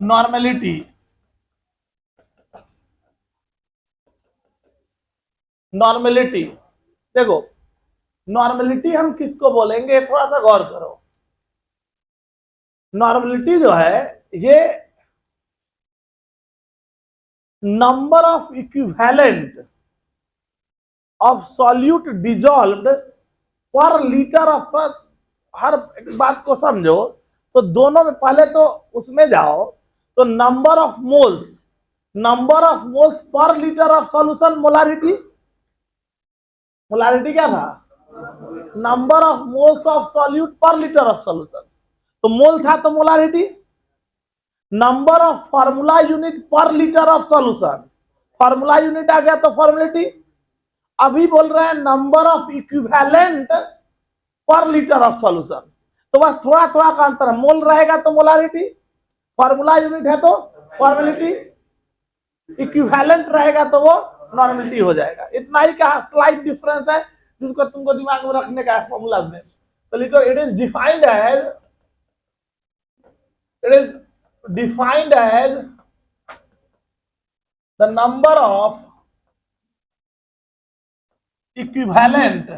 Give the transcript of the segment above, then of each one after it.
Normality, normality देखो, normality हम किसको बोलेंगे, थोड़ा सा गौर करो। नॉर्मेलिटी जो है ये number of equivalent of solute dissolved पर लीटर ऑफ, हर बात को समझो तो दोनों में पहले तो उसमें जाओ तो number of moles, number of moles per litre of solution, molarity, molarity क्या था, number of moles of solute per litre of solution, तो मोल था तो molarity, number of formula unit per litre of solution, formula unit आ गया तो formality. अभी बोल रहे हैं number of equivalent per litre of solution, तो बस थोड़ा थोड़ा का अंतर है, मोल रहेगा तो मोलारिटी, फार्मूला यूनिट है तो फॉर्मुलेटी, इक्विवेलेंट रहेगा तो वो नॉर्मेलिटी हो जाएगा। इतना ही का स्लाइट डिफरेंस है जिसको तुमको दिमाग में रखने का है फॉर्मूला में। तो लिखो it is defined as, it is defined as the number of equivalent,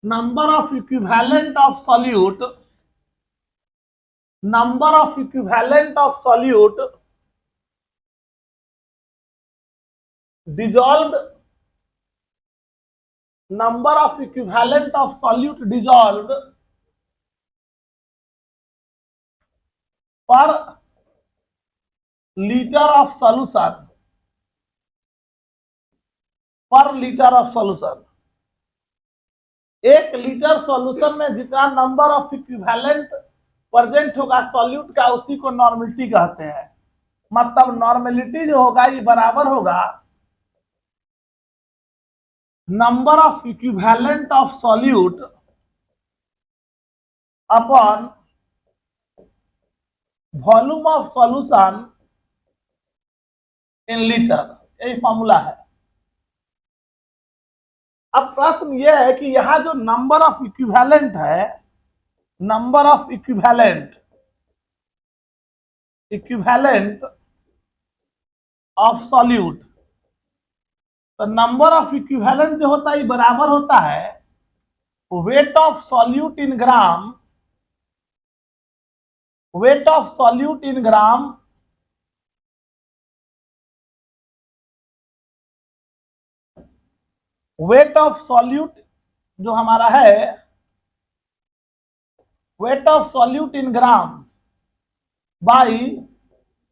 number of equivalent of solute, number of equivalent of solute dissolved, number of equivalent of solute dissolved per liter of solution, per liter of solution, एक litre solution में जितना number of equivalent present होगा solute का उसी को normality कहते हैं। मतलब नॉर्मेलिटी जो होगा ये बराबर होगा number of equivalent of solute upon volume of solution in litre, यही फॉर्मूला है। अब प्रश्न यह है कि यहां जो नंबर ऑफ इक्विवेलेंट है, number of equivalent, equivalent of solute, तो नंबर ऑफ इक्विवेलेंट जो होता है बराबर होता है wait of solute in gram, wait of solute in gram weight of solute जो हमारा है, wait of solute in gram by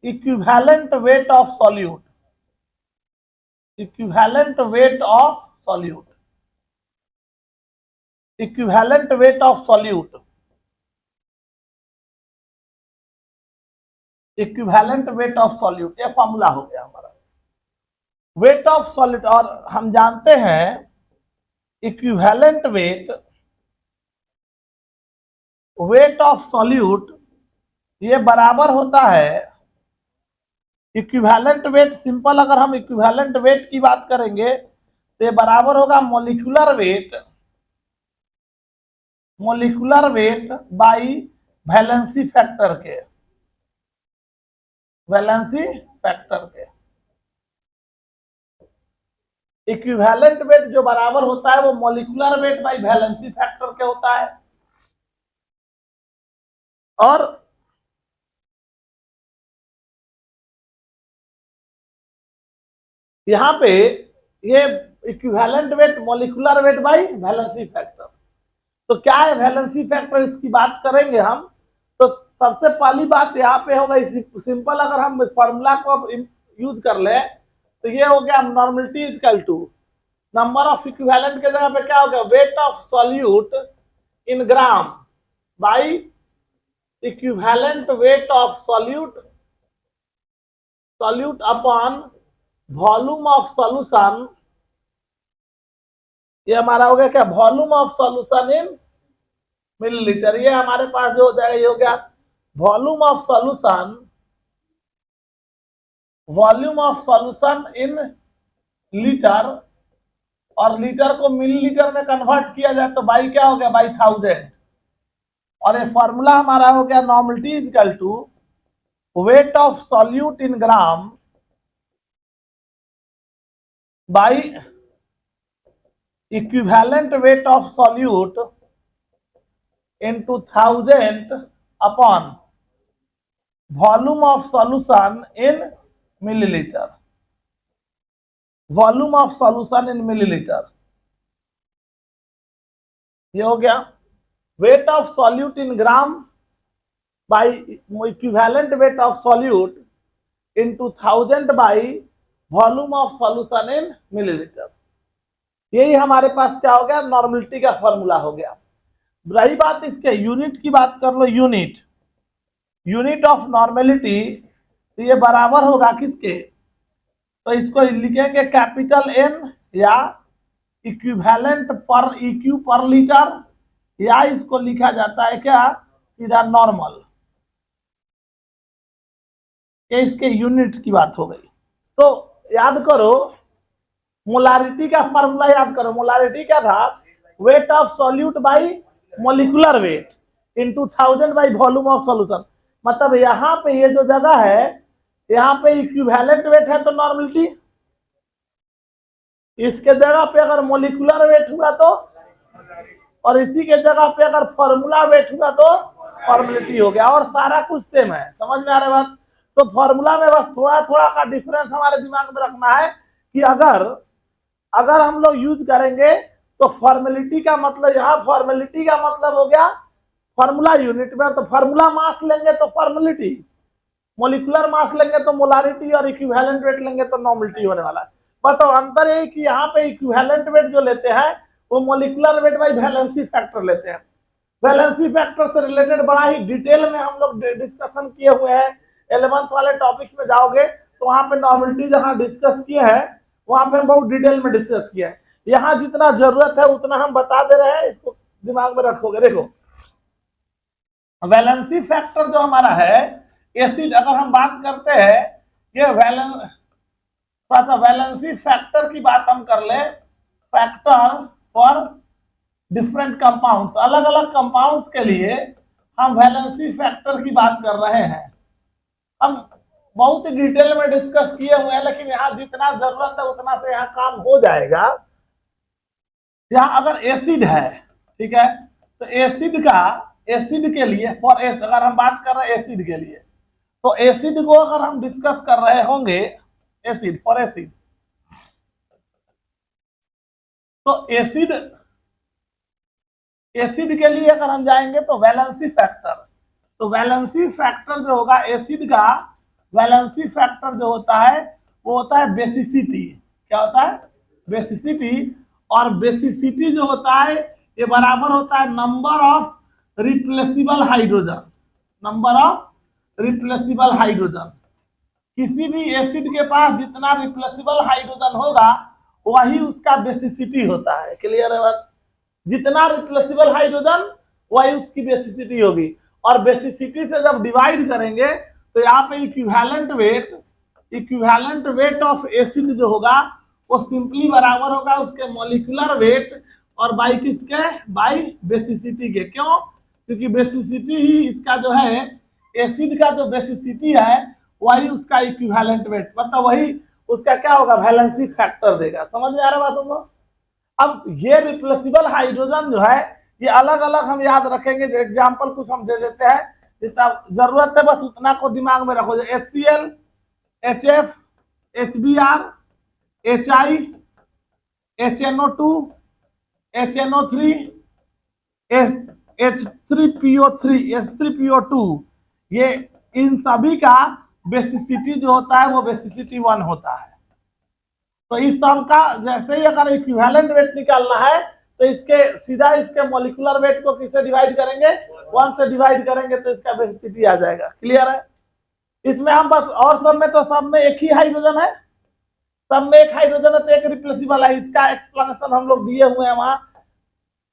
equivalent weight of solute, equivalent weight of solute, equivalent weight of solute, equivalent weight of solute, ये formula हो गया हमारा wait of solute. और हम जानते हैं equivalent weight, wait of solute ये बराबर होता है इक्विवेलेंट वेट, सिंपल अगर हम इक्विवेलेंट वेट की बात करेंगे तो ये बराबर होगा molecular weight, molecular weight by valency factor के, वैलेंसी फैक्टर के। इक्विवेलेंट वेट जो बराबर होता है वो molecular weight by valency factor के होता है। और यहां पे ये equivalent weight molecular weight by valency factor, तो क्या है वैलेंसी फैक्टर, इसकी बात करेंगे हम। तो सबसे पहली बात यहाँ पे होगा, सिंपल अगर हम फॉर्मूला को यूज कर ले तो ये हो गया normality equal to number of equivalent के जगह पे क्या हो गया weight of solute in gram by equivalent weight of solute, solute upon volume of solution, ये हमारा हो गया क्या volume of solution in millilitre. ये हमारे पास जो हो जाएगा ये हो गया volume of solution, volume of solution in litre, और लीटर को मिलीलीटर में कन्वर्ट किया जाए तो बाई क्या हो गया बाई 1000। और ये फॉर्मूला हमारा हो गया normality equal to weight of solute in gram by equivalent weight of solute into 1000 upon volume of solution in milliliter. Volume of solution in millilitre, ये हो गया. Weight of solute in gram by equivalent weight of solute into 1000 by volume of solution in millilitre. यही हमारे पास क्या हो गया, normality का formula हो गया. रही बात इसके यूनिट की, बात कर लो. यूनिट ऑफ नॉर्मेलिटी, तो ये बराबर होगा किसके, तो इसको लिखेंगे कैपिटल एन या इक्विवेलेंट पर इक्यू पर लीटर, या इसको लिखा जाता है क्या, सीधा नॉर्मल. ये इसके यूनिट की बात हो गई. तो याद करो मोलारिटी का फॉर्मूला याद करो. मोलारिटी क्या था, wait of solute bye molecular weight into 1000 by volume of solution. मतलब यहाँ पे ये जो जगह है, यहाँ पे इक्विवेलेंट वेट है तो नॉर्मलिटी, इसके जगह पे अगर मोलिकुलर वेट हुआ तो, और इसी के जगह पे अगर फॉर्मूला वेट हुआ तो फॉर्मुलिटी हो गया. और सारा कुछ सेम है. समझ में आ रहा है बात. तो फॉर्मूला में बस थोड़ा थोड़ा का डिफरेंस हमारे दिमाग में रखना है कि अगर हम लोग यूज करेंगे तो फॉर्मेलिटी का मतलब, यहाँ फॉर्मेलिटी का मतलब हो गया फॉर्मूला यूनिट में, तो फॉर्मूला मास लेंगे तो फॉर्मेलिटी, मोलिकुलर मास लेंगे तो मोलारिटी, और इक्विवेलेंट वेट लेंगे तो नॉर्मलिटी होने वाला है. मतलब अंतर है कि यहाँ पे इक्विवेलेंट वेट जो लेते हैं वो molecular weight by valency factor लेते हैं. वैलेंसी फैक्टर से रिलेटेड बड़ा ही डिटेल में हम लोग डिस्कशन किए हुए हैं. 11th वाले टॉपिक्स में जाओगे तो वहां पे नॉर्मलिटी जहां डिस्कस किए हैं वहां पे हम बहुत डिटेल में डिस्कस किए हैं. यहाँ जितना जरूरत है उतना हम बता दे रहे हैं, इसको दिमाग में रखोगे. देखो वैलेंसी फैक्टर जो हमारा है एसिड, अगर हम बात करते हैं ये वैलेंसी फैक्टर की बात हम कर ले, फैक्टर फॉर डिफरेंट कंपाउंड्स, अलग अलग कंपाउंड्स के लिए हम वैलेंसी फैक्टर की बात कर रहे हैं. हम बहुत ही डिटेल में डिस्कस किए हुए हैं, लेकिन यहाँ जितना जरूरत है उतना से यहाँ काम हो जाएगा. यहाँ अगर एसिड है, ठीक है, तो एसिड के लिए फॉर अगर हम बात कर रहे हैं एसिड के लिए, तो एसिड को अगर हम डिस्कस कर रहे होंगे, एसिड फॉर एसिड, तो एसिड के लिए अगर हम जाएंगे तो वैलेंसी फैक्टर, तो वैलेंसी फैक्टर जो होगा एसिड का, वैलेंसी फैक्टर जो होता है वो होता है बेसिसिटी. क्या होता है, बेसिसिटी. और बेसिसिटी जो होता है ये बराबर होता है number of replaceable hydrogen, number of replaceable hydrogen. किसी भी एसिड के पास जितना रिप्लेसिबल हाइड्रोजन होगा वही उसका बेसिसिटी होता है. क्लियर है बात. जितना रिप्लेसिबल हाइड्रोजन वही उसकी बेसिसिटी होगी. और बेसिसिटी से जब डिवाइड करेंगे तो यहाँ पे इक्विवेलेंट वेट ऑफ एसिड जो होगा वो सिंपली बराबर होगा उसके मॉलिक्यूलर वेट और बाई किसके, बाई बेसिसिटी के. क्यों, क्योंकि बेसिसिटी ही इसका जो है, एसिड का जो बेसिसिटी है वही उसका इक्विवेलेंट वेट, मतलब वही उसका क्या होगा, वैलेंसी फैक्टर देगा. समझ में आ रहा बात तुमको. अब ये रिप्लेसिबल हाइड्रोजन जो है ये अलग अलग हम याद रखेंगे. एग्जाम्पल कुछ हम दे देते हैं, जितना जरूरत है बस उतना को दिमाग में रखो. HCl, HF, HBr, HI, HNO2, HNO3, H3PO3, H3PO2, ये इन सभी का बेसिसिटी जो होता है वो बेसिसिटी 1 होता है. तो इस सब का जैसे ही अगर इक्विवेलेंट वेट निकालना है तो इसके सीधा इसके मॉलिक्यूलर वेट को किससे डिवाइड करेंगे, 1 से डिवाइड करेंगे तो इसका बेसिसिटी आ जाएगा. क्लियर है. इसमें हम बस, और सब में एक ही हाइड्रोजन है, सब में एक हाइड्रोजन है तो एक रिप्लेसिबल है. इसका एक्सप्लेनेशन हम लोग दिए हुए हैं वहां,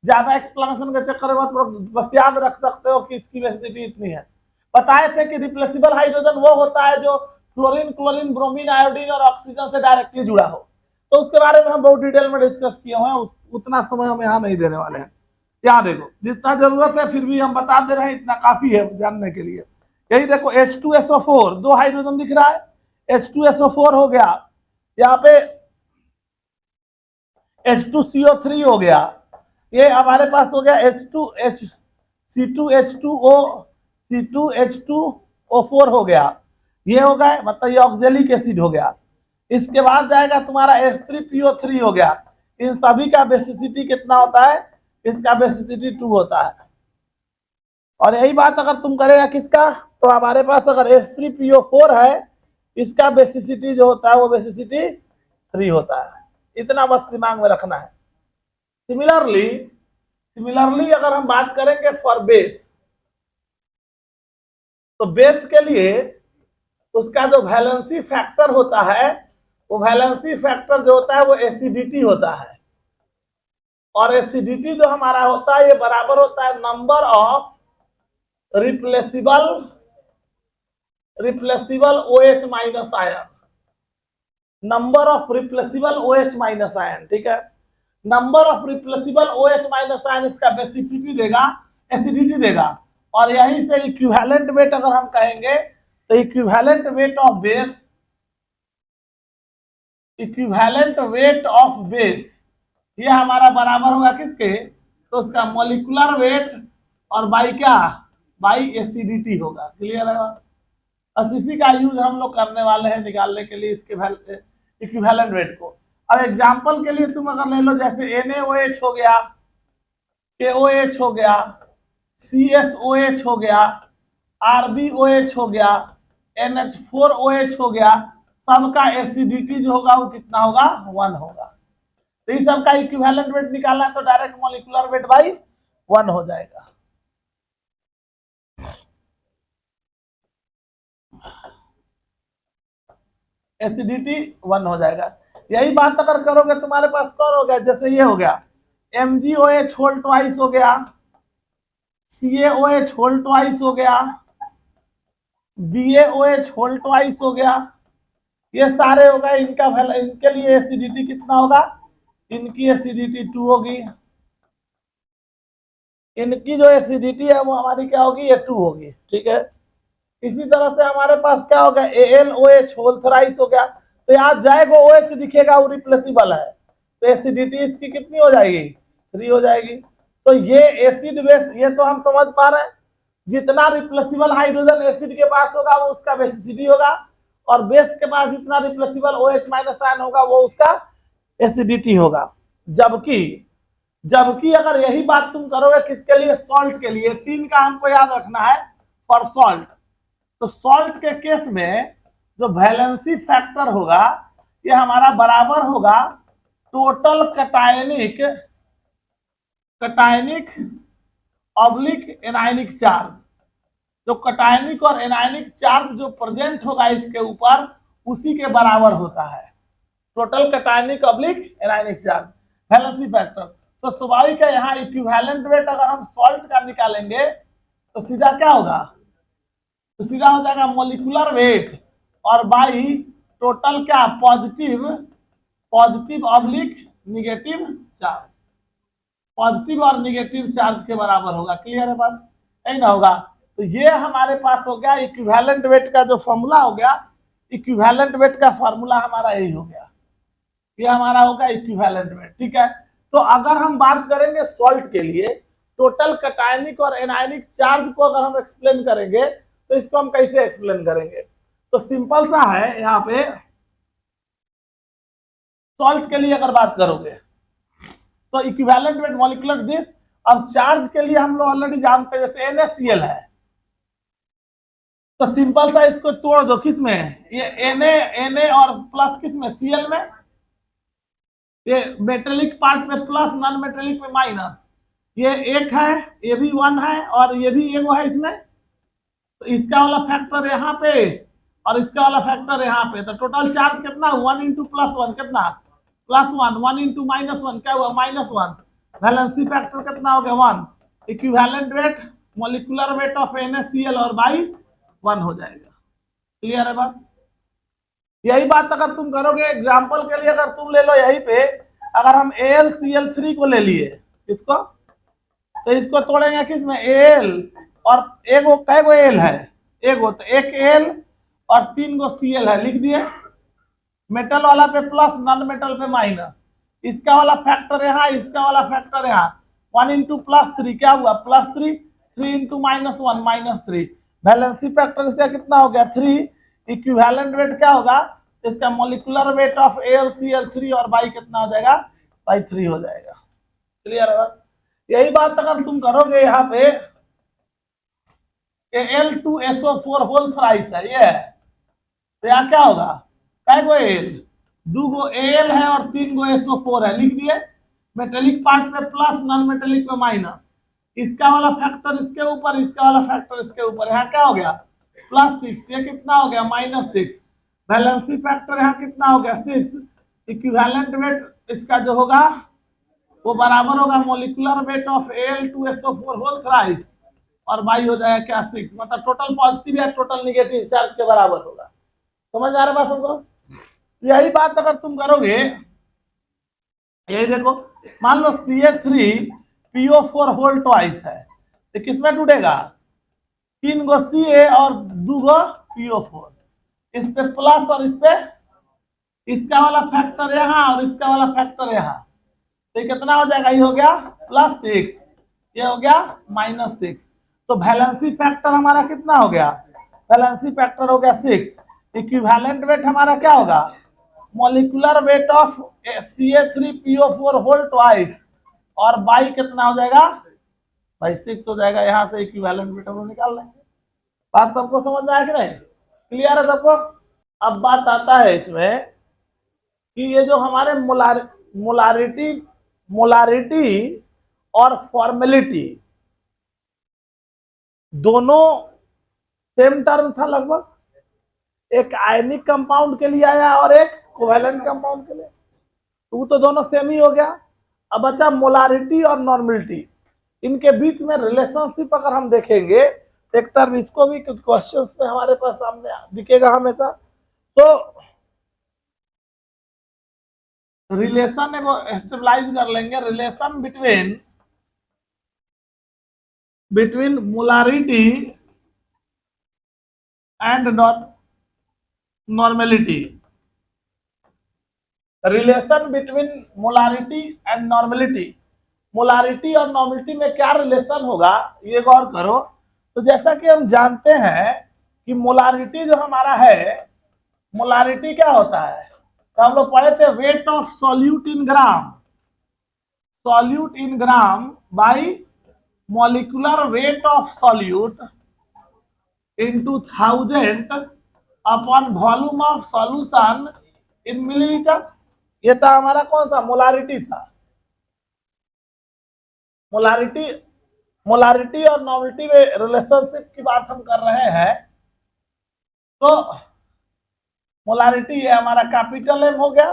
ज्यादा एक्सप्लेनेशन के चक्कर में बस याद रख सकते हो कि इसकी बेसिसिटी इतनी है. बताए थे कि रिप्लेसिबल हाइड्रोजन वो होता है जो क्लोरीन, ब्रोमीन, आयोडीन और ऑक्सीजन से डायरेक्टली जुड़ा हो. तो उसके बारे में हम बहुत डिटेल में डिस्कस किए हुए हैं, उतना समय हम यहाँ नहीं देने वाले हैं. यहाँ देखो जितना जरूरत है फिर भी हम बता दे रहे हैं, इतना काफी है जानने के लिए. यही देखो H2SO4 दो हाइड्रोजन दिख रहा है, H2SO4 हो गया, यहाँ पे H2CO3 हो गया, ये हमारे पास हो गया C2H2O C2H2O4 हो गया, ये हो गया, मतलब ये ऑक्जेलिक एसिड हो गया। इसके बाद जाएगा तुम्हारा H3PO3 हो गया। इन सभी का बेसिसिटी कितना होता है? इसका बेसिसिटी 2 होता है। और यही बात अगर तुम करेगा किसका, तो हमारे पास अगर H3PO4 है, इसका बेसिसिटी जो होता है वो बेसिसिटी 3 होता है। इतना बस दिमाग में रखना है। सिमिलरली अगर हम बात करेंगे फॉर बेस, तो बेस के लिए उसका जो वैलेंसी फैक्टर होता है, वो वैलेंसी फैक्टर जो होता है वो एसिडिटी होता है। और एसिडिटी जो हमारा होता है ये बराबर होता है number of replaceable OH minus ion, number of replaceable OH minus ion, ठीक है। Number of replaceable OH minus ion इसका बेसिसिटी देगा, एसिडिटी देगा। और यहीं से इक्विवेलेंट वेट अगर हम कहेंगे तो इक्विवेलेंट वेट ऑफ बेस ये हमारा बराबर होगा किसके, तो उसका मॉलिक्यूलर वेट और बाई क्या, बाई एसिडिटी होगा। क्लियर है? और इसी का यूज हम लोग करने वाले हैं निकालने के लिए इसके इक्विवेलेंट वेट को। अब एग्जांपल के लिए तुम अगर ले लो, जैसे NaOH हो गया, KOH हो गया, CSOH हो गया, RbOH हो गया, NH4OH हो गया, सबका एसिडिटी जो होगा वो कितना होगा, 1 होगा। तो इस सब का इक्विवेलेंट वेट निकालना है तो डायरेक्ट मॉलिक्यूलर वेट बाई 1 हो जाएगा। एसिडिटी 1 हो जाएगा। यही बात अगर करोगे तुम्हारे पास कौन हो गया, जैसे ये हो गया MgOH होल ट्वाइस हो गया, CaOH होल ट्वाइस हो गया, BaOH होल ट्वाइस हो गया, ये सारे हो गए। इनके लिए एसिडिटी कितना होगा, इनकी एसिडिटी 2 होगी, इनकी जो एसिडिटी है वो हमारी क्या होगी, ये 2 होगी, ठीक है। इसी तरह से हमारे पास क्या हो गया, AlOH होल थ्राइस हो गया। तो यहाँ जाएगा OH दिखेगा वो रिप्लेसिबल है, तो एसिडिटी इसकी कितनी हो जाएगी, 3 हो जाएगी। तो ये एसिड बेस, ये तो हम समझ पा रहे हैं, जितना रिप्लेसिबल हाइड्रोजन एसिड के पास होगा वो उसका बेसिसिटी होगा, और बेस के पास जितना रिप्लेसिबल OH माइनस आयन होगा वो उसका एसिडिटी होगा। जबकि अगर यही बात तुम करोगे किसके लिए, सॉल्ट के लिए, 3 का हमको याद रखना है फॉर सॉल्ट। तो सॉल्ट के केस में जो वैलेंसी फैक्टर होगा ये हमारा बराबर होगा total cationic oblique anionic charge. जो कटायनिक और एनायनिक चार्ज जो प्रेजेंट होगा इसके ऊपर, उसी के बराबर होता है total cationic oblique anionic charge, valency factor. तो स्वाभाविक है यहाँ इक्विवेलेंट वेट अगर हम सॉल्ट का निकालेंगे तो सीधा क्या होगा, तो सीधा हो जाएगा मॉलिक्यूलर वेट और बाई टोटल क्या, positive oblique negative charge, positive और निगेटिव चार्ज के बराबर होगा। क्लियर है बात, यही ना होगा। तो ये हमारे पास हो गया इक्विवेलेंट वेट का जो फॉर्मूला हो गया, इक्विवेलेंट वेट का फॉर्मूला हमारा यही हो गया, ये हमारा होगा इक्विवेलेंट वेट, ठीक है। तो अगर हम बात करेंगे सॉल्ट के लिए, टोटल कटायनिक और एनायनिक चार्ज को अगर हम एक्सप्लेन करेंगे तो इसको हम कैसे एक्सप्लेन करेंगे, तो सिंपल सा है। यहाँ पे सॉल्ट के लिए अगर बात करोगे तो इक्विवेलेंट वेट मॉलिक्यूलर दिस। अब चार्ज के लिए हम लोग ऑलरेडी जानते हैं, जैसे NaCl है तो सिंपल सा इसको तोड़ दो, किस में, ये Na और प्लस किस में, Cl में, ये मेटेलिक पार्ट में प्लस, नॉन मेटेलिक में माइनस, ये 1 है, ये भी 1 है और ये भी 1 है इसमें। तो इसका वाला फैक्टर यहाँ पे और इसका वाला फैक्टर यहाँ पे, तो टोटल चार्ज कितना, 1 इंटू प्लस 1 कितना, +1, 1 इंटू -1 क्या हुआ, -1। वैलेंसी फैक्टर कितना हो गया, 1। Equivalent weight molecular weight of NaCl और बाई 1 हो जाएगा। क्लियर है बात। यही बात अगर तुम करोगे एग्जांपल के लिए, अगर तुम ले लो यहीं पे, अगर हम AlCl3 को ले लिए इसको, तो इसको तोड़ेंगे किस में, Al, और एक वो कै गो Al है, एक होता है, एक एल और 3 गो Cl है, लिख दिए। मेटल वाला पे प्लस, नॉन मेटल पे माइनस, इसका वाला फैक्टर यहाँ, इसका वाला फैक्टर यहाँ, 1 इंटू प्लस 3 क्या हुआ +3, 3 इंटू -1 -3, वैलेंसी फैक्टर इसका कितना हो गया 3, इक्विवेलेंट वेट क्या होगा इसका मॉलिक्यूलर वेट ऑफ AlCl3 और बाई कितना हो जाएगा बाई 3 हो जाएगा। क्लियर है? यही बात अगर तुम करोगे यहाँ पे Al2SO4 होल थ्राइस है ये, तो यहाँ क्या होगा कै गो एल, 2 गो Al है और 3 गो SO4 है, लिख दिए। मेटेलिक पार्ट में प्लस, नॉन मेटेलिक में माइनस, इसका वाला फैक्टर इसके ऊपर, इसका वाला फैक्टर इसके ऊपर, यहाँ क्या हो गया +6, ये कितना हो गया -6, वैलेंसी फैक्टर यहाँ कितना हो गया 6, इक्विवेलेंट वेट इसका जो होगा वो बराबर होगा molecular weight of Al2SO4 whole thrice और बाई हो जाएगा क्या 6, मतलब टोटल पॉजिटिव या टोटल नेगेटिव चार्ज के बराबर होगा। समझ आ रहा है बात हमको? यही बात अगर तुम करोगे, यही देखो मान लो CH3PO4 होल ट्वाइस है, तो किसमें टूटेगा 3 गो Ca और 2 गो PO4, इस पे प्लस और इस पे, इसका वाला फैक्टर यहाँ और इसका वाला फैक्टर यहाँ, तो कितना हो जाएगा, ये हो गया +6, ये हो गया -6, तो वैलेंसी फैक्टर हमारा कितना हो गया, वैलेंसी फैक्टर हो गया 6, इक्विवेलेंट वेट हमारा क्या होगा molecular weight of CH3PO4 whole twice और बाई कितना हो जाएगा भाई 6 हो जाएगा। यहाँ से इक्विवेलेंट वेट हम निकाल लेंगे। बात सबको समझ में आया कि नहीं? क्लियर है सबको? अब बात आता है इसमें कि ये जो हमारे मोलारिटी और फॉर्मेलिटी दोनों सेम टर्म था लगभग, एक आयनिक कंपाउंड के लिए आया और एक कोवेलेंट कंपाउंड के लिए, तो दोनों सेम ही हो गया। अब बचा मोलारिटी और नॉर्मलिटी, इनके बीच में रिलेशनशिप अगर हम देखेंगे एक टर्म इसको भी क्वेश्चंस में हमारे पास सामने दिखेगा हमेशा, तो रिलेशन को स्टेबलाइज कर लेंगे, relation between molarity and normality, relation between molarity and normality, molarity और नॉर्मेलिटी में क्या रिलेशन होगा ये गौर करो। तो जैसा कि हम जानते हैं कि मोलारिटी जो हमारा है, मोलारिटी क्या होता है, तो हम लोग पढ़े थे wait of solute in gram, solute in gram by molecular weight of solute into 1000 upon volume of solution in millilitre. ये था हमारा कौन सा मोलारिटी था। मोलारिटी और नॉर्मलिटी में रिलेशनशिप की बात हम कर रहे हैं, तो मोलारिटी है हमारा कैपिटल एम हो गया,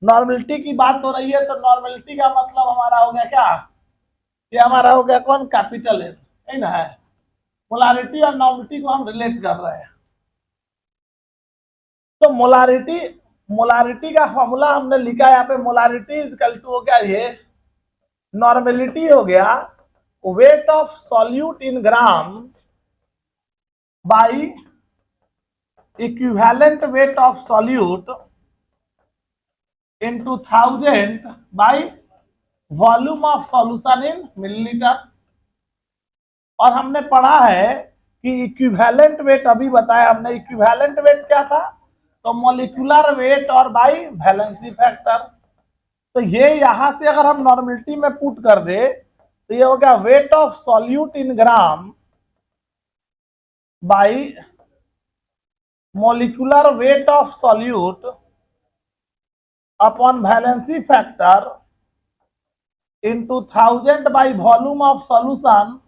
नॉर्मलिटी की बात हो रही है तो नॉर्मलिटी का मतलब हमारा हो गया क्या, ये हमारा हो गया कौन कैपिटल एम, है ना। है मोलारिटी और नॉर्मलिटी को हम रिलेट कर रहे हैं, तो मोलारिटी का फॉर्मूला हमने लिखा है यहाँ पे, मोलारिटी इक्वल टू हो गया ये, नॉर्मेलिटी हो गया weight of solute in gram by equivalent weight of solute into 1000 by volume of solution in millilitre. और हमने पढ़ा है कि इक्विवेलेंट वेट, अभी बताया हमने इक्विवेलेंट वेट क्या था, तो मॉलिक्यूलर वेट और बाई वैलेंसी फैक्टर। तो ये यहां से अगर हम नॉर्मलिटी में पुट कर दे तो ये हो गया weight of solute in gram by molecular weight of solute upon valency factor into 1000 by volume of solution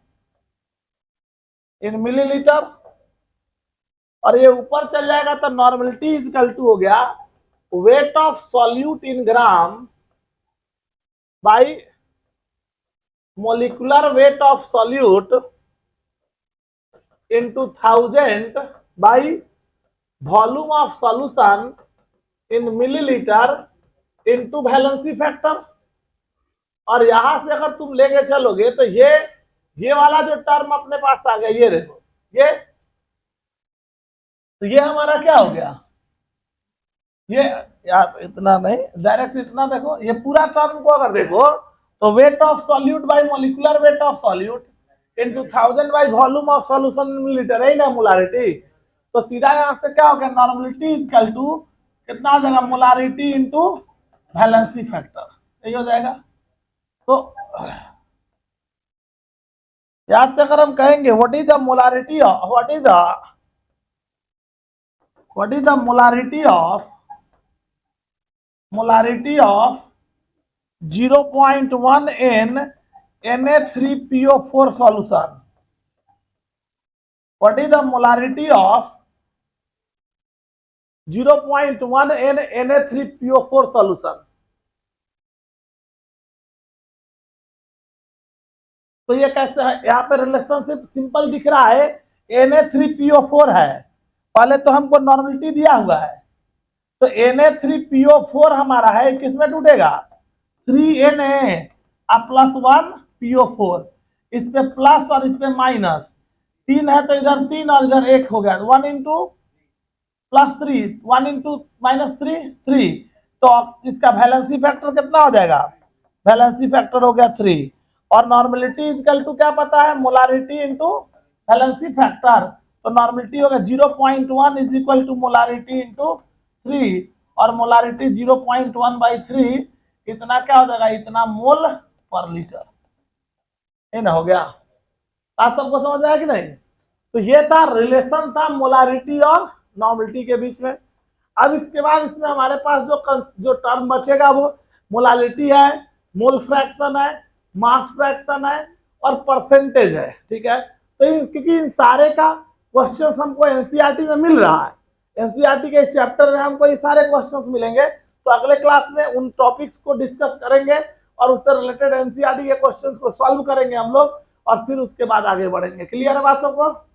in millilitre. और ये ऊपर चल जाएगा तो नॉर्मलिटी इक्वल टू हो गया weight of solute in gram by molecular weight of solute into 1000 by volume of solution in millilitre into valency factor. और यहां से अगर तुम लेके चलोगे तो ये वाला जो टर्म अपने पास आ गया, ये देखो, ये तो ये हमारा क्या हो गया, ये यार इतना नहीं डायरेक्ट, इतना देखो, ये पूरा टर्म को अगर देखो तो wait of solute bye molecular weight of solute into 1000 by volume of solution in litre, है ना मोलारिटी। तो सीधा यहां से क्या हो गया, नॉर्मलिटी इज इक्वल टू कितना आ जाएगा, मोलारिटी इनटू वैलेंसी फैक्टर, यही हो जाएगा। तो याद से अगर हम कहेंगे what is the molarity of, what is the molarity of 0.1 n Na3PO4 solution, what is the molarity of 0.1 n Na3PO4 solution। तो ये कैसे है, यहाँ पे रिलेशनशिप सिंपल दिख रहा है, Na3PO4 है, पहले तो हमको नॉर्मलिटी दिया हुआ है, तो Na3PO4 हमारा है, किसमें टूटेगा, 3Na प्लस 1 PO4, इस पे प्लस और इस पे माइनस, 3 है तो इधर 3 और इधर 1 हो गया, 1 इंटू प्लस 3, 1 इंटू माइनस 3, तो इसका वैलेंसी फैक्टर कितना हो जाएगा, वैलेंसी फैक्टर हो गया 3, और नॉर्मलिटी इक्वल टू क्या पता है, मोलारिटी इंटू वैलेंसी फैक्टर, तो नॉर्मलिटी होगा 0.1 is equal to molarity into 3, और मोलारिटी 0.1 बाई 3 इतना क्या हो जाएगा, इतना मोल पर लीटर, ये ना हो गया। आप सबको समझ आया कि नहीं। तो ये था रिलेशन था मोलारिटी और नॉर्मलिटी के बीच में। अब इसके बाद इसमें हमारे पास जो टर्म बचेगा वो मोलालिटी है, मोल फ्रैक्शन है, मास फ्रैक्शन है और परसेंटेज है, ठीक है। तो क्योंकि इन सारे का क्वेश्चन हमको एनसीईआरटी में मिल रहा है, एनसीईआरटी के चैप्टर में हमको ये सारे क्वेश्चन मिलेंगे, तो अगले क्लास में उन टॉपिक्स को डिस्कस करेंगे और उससे रिलेटेड एनसीईआरटी के क्वेश्चन को सॉल्व करेंगे हम लोग, और फिर उसके बाद आगे बढ़ेंगे। क्लियर है बात सबको।